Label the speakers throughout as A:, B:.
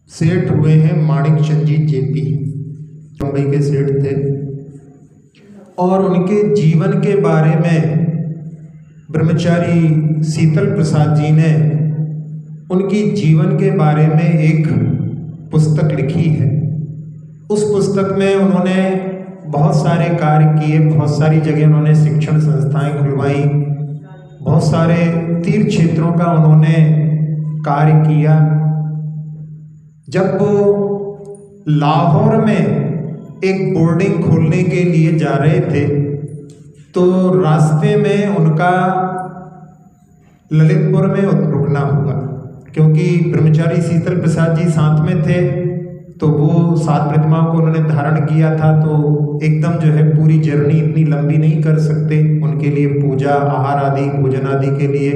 A: सेठ हुए हैं माणिक चंद जी जेपी, मुंबई के सेठ थे। और उनके जीवन के बारे में ब्रह्मचारी शीतल प्रसाद जी ने उनकी जीवन के बारे में एक पुस्तक लिखी है। उस पुस्तक में उन्होंने बहुत सारे कार्य किए, बहुत सारी जगह उन्होंने शिक्षण संस्थाएं खुलवाई, बहुत सारे तीर्थ क्षेत्रों का उन्होंने कार्य किया। जब वो लाहौर में एक बोर्डिंग खोलने के लिए जा रहे थे तो रास्ते में उनका ललितपुर में रुकना हुआ, क्योंकि ब्रह्मचारी शीतल प्रसाद जी साथ में थे तो वो 7 प्रतिमाओं को उन्होंने धारण किया था, तो एकदम जो है पूरी जर्नी इतनी लंबी नहीं कर सकते, उनके लिए पूजा आहार आदि भोजन आदि के लिए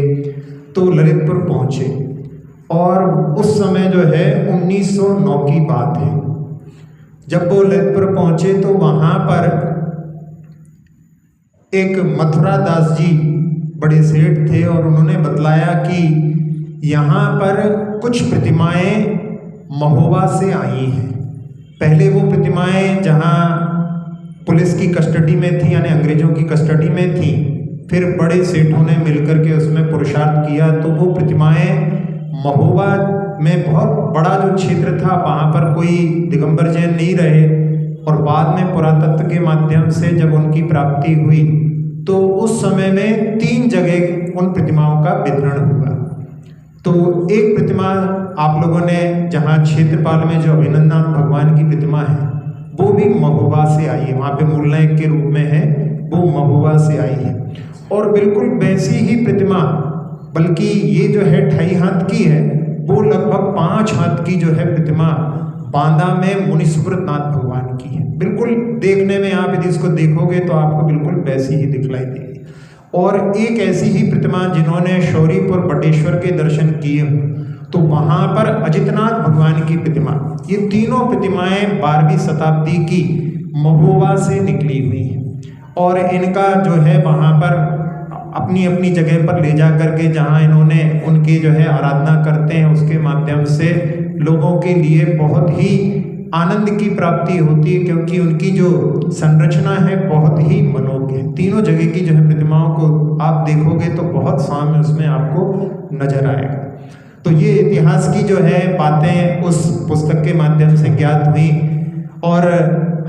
A: तो ललितपुर पहुँचे। और उस समय जो है 1909 की बात है। जब वो ललितपुर पहुँचे तो वहाँ पर एक मथुरा दास जी बड़े सेठ थे और उन्होंने बतलाया कि यहाँ पर कुछ प्रतिमाएं महोबा से आई हैं। पहले वो प्रतिमाएं जहाँ पुलिस की कस्टडी में थी, यानी अंग्रेजों की कस्टडी में थी, फिर बड़े सेठों ने मिलकर के उसमें पुरुषार्थ किया तो वो प्रतिमाएं महोबा में बहुत बड़ा जो क्षेत्र था वहाँ पर कोई दिगंबर जैन नहीं रहे। और बाद में पुरातत्व के माध्यम से जब उनकी प्राप्ति हुई तो उस समय में 3 जगह उन प्रतिमाओं का वितरण हुआ। तो एक प्रतिमा आप लोगों ने जहाँ क्षेत्रपाल में जो अभिनंदनाथ भगवान की प्रतिमा है वो भी महोबा से आई है, वहाँ पे मूल नायक के रूप में है, वो महोबा से आई है। और बिल्कुल वैसी ही प्रतिमा, बल्कि ये जो है 2.5 हाथ की है, वो लगभग 5 हाथ की जो है प्रतिमा बांदा में मुनीश्वरनाथ भगवान की है। बिल्कुल देखने में आप यदि इसको देखोगे तो आपको बिल्कुल वैसी ही दिखलाई देगी। और एक ऐसी ही प्रतिमा जिन्होंने शौरीपुर बटेश्वर के दर्शन किए तो वहाँ पर अजितनाथ भगवान की प्रतिमा, ये तीनों प्रतिमाएं 12वीं शताब्दी की महोबा से निकली हुई हैं। और इनका जो है वहाँ पर अपनी अपनी जगह पर ले जा करके जहाँ इन्होंने उनकी जो है आराधना करते हैं उसके माध्यम से लोगों के लिए बहुत ही आनंद की प्राप्ति होती है, क्योंकि उनकी जो संरचना है बहुत ही मनोज्ञ है। तीनों जगह की जो है प्रतिमाओं को आप देखोगे तो बहुत सामने उसमें आपको नजर आएगा। तो ये इतिहास की जो है बातें उस पुस्तक के माध्यम से ज्ञात हुई और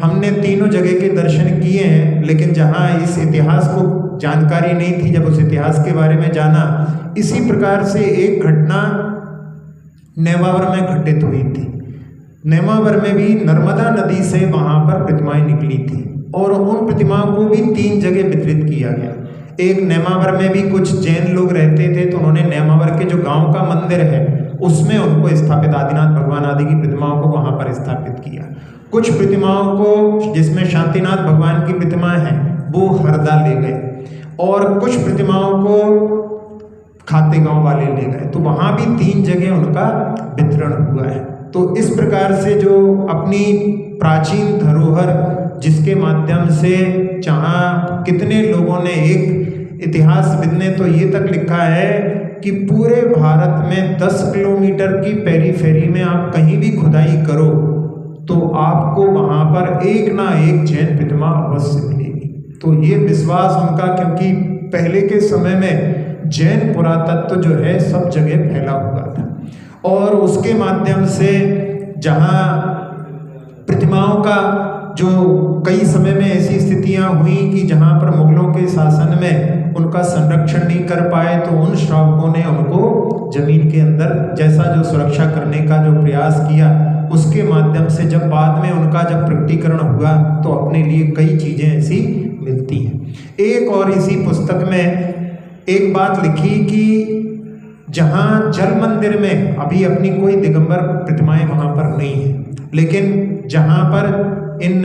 A: हमने तीनों जगह के दर्शन किए हैं। लेकिन जहाँ इस इतिहास को जानकारी नहीं थी, जब उस इतिहास के बारे में जाना, इसी प्रकार से एक घटना नेमावर में घटित हुई थी। नेमावर में भी नर्मदा नदी से वहाँ पर प्रतिमाएं निकली थी और उन प्रतिमाओं को भी 3 जगह वितरित किया गया। एक नेमावर में भी कुछ जैन लोग रहते थे तो उन्होंने नेमावर के जो गांव का मंदिर है उसमें उनको स्थापित, आदिनाथ भगवान आदि की प्रतिमाओं को वहाँ पर स्थापित किया। कुछ प्रतिमाओं को, जिसमें शांतिनाथ भगवान की प्रतिमा है, वो हरदा ले गए और कुछ प्रतिमाओं को खातेगांव वाले ले गए। तो वहाँ भी 3 जगह उनका वितरण हुआ है। तो इस प्रकार से जो अपनी प्राचीन धरोहर, जिसके माध्यम से जहाँ कितने लोगों ने, एक इतिहासविद ने तो ये तक लिखा है कि पूरे भारत में 10 किलोमीटर की पेरीफेरी में आप कहीं भी खुदाई करो तो आपको वहाँ पर एक ना एक जैन प्रतिमा अवश्य मिलेगी। तो ये विश्वास उनका, क्योंकि पहले के समय में जैन पुरातत्व जो है सब जगह फैला हुआ था और उसके माध्यम से जहाँ प्रतिमाओं का जो कई समय में ऐसी स्थितियां हुई कि जहाँ पर मुगलों के शासन में उनका संरक्षण नहीं कर पाए तो उन श्रावकों ने उनको जमीन के अंदर जैसा जो सुरक्षा करने का जो प्रयास किया, उसके माध्यम से जब बाद में उनका जब प्रकटीकरण हुआ तो अपने लिए कई चीज़ें ऐसी मिलती हैं। एक और इसी पुस्तक में एक बात लिखी कि जहाँ जल मंदिर में अभी अपनी कोई दिगंबर प्रतिमाएं वहाँ पर नहीं है, लेकिन जहाँ पर इन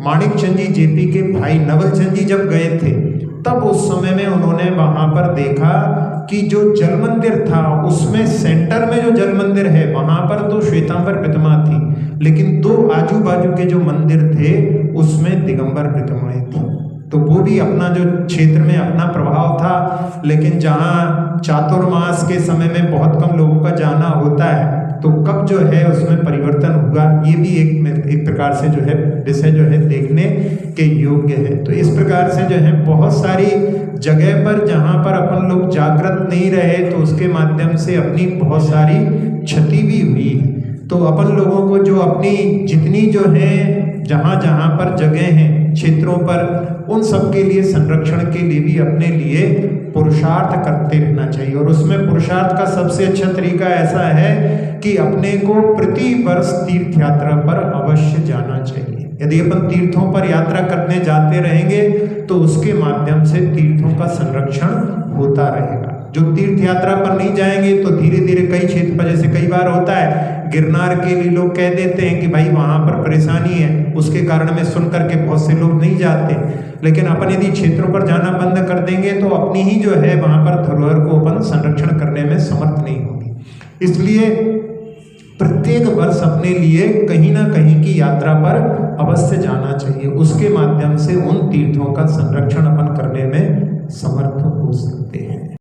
A: माणिक चंद जी जेपी के भाई नवल चंद जी जब गए थे तब उस समय में उन्होंने वहाँ पर देखा कि जो जल मंदिर था उसमें सेंटर में जो जल मंदिर है वहाँ पर तो श्वेतांबर प्रतिमा थी, लेकिन 2 आजू बाजू के जो मंदिर थे उसमें दिगंबर प्रतिमाएं थी। तो वो भी अपना जो क्षेत्र में अपना प्रभाव था। लेकिन जहाँ चातुर्मास के समय में बहुत कम लोगों का जाना होता है तो कब जो है उसमें परिवर्तन होगा, ये भी एक प्रकार से जो है विषय जो है देखने के योग्य है। तो इस प्रकार से जो है बहुत सारी जगह पर जहाँ पर अपन लोग जागृत नहीं रहे तो उसके माध्यम से अपनी बहुत सारी क्षति भी हुई है। तो अपन लोगों को जो अपनी जितनी जो है जहाँ जहाँ पर जगह हैं क्षेत्रों पर, उन सब के लिए संरक्षण के लिए भी अपने लिए पुरुषार्थ करते रहना चाहिए। और उसमें पुरुषार्थ का सबसे अच्छा तरीका ऐसा है कि अपने को प्रति वर्ष तीर्थ यात्रा पर अवश्य जाना चाहिए। यदि अपन तीर्थों पर यात्रा करने जाते रहेंगे तो उसके माध्यम से तीर्थों का संरक्षण होता रहेगा। जो तीर्थ यात्रा पर नहीं जाएंगे तो धीरे धीरे कई क्षेत्र पर, जैसे कई बार होता है गिरनार के लिए लोग कह देते हैं कि भाई वहाँ पर परेशानी है, उसके कारण में सुन करके बहुत से लोग नहीं जाते। लेकिन अपन यदि क्षेत्रों पर जाना बंद कर देंगे तो अपनी ही जो है वहाँ पर धरोहर को अपन संरक्षण करने में समर्थ नहीं होंगे। इसलिए प्रत्येक वर्ष अपने लिए कहीं ना कहीं की यात्रा पर अवश्य जाना चाहिए। उसके माध्यम से उन तीर्थों का संरक्षण अपन करने में समर्थ हो सकते हैं।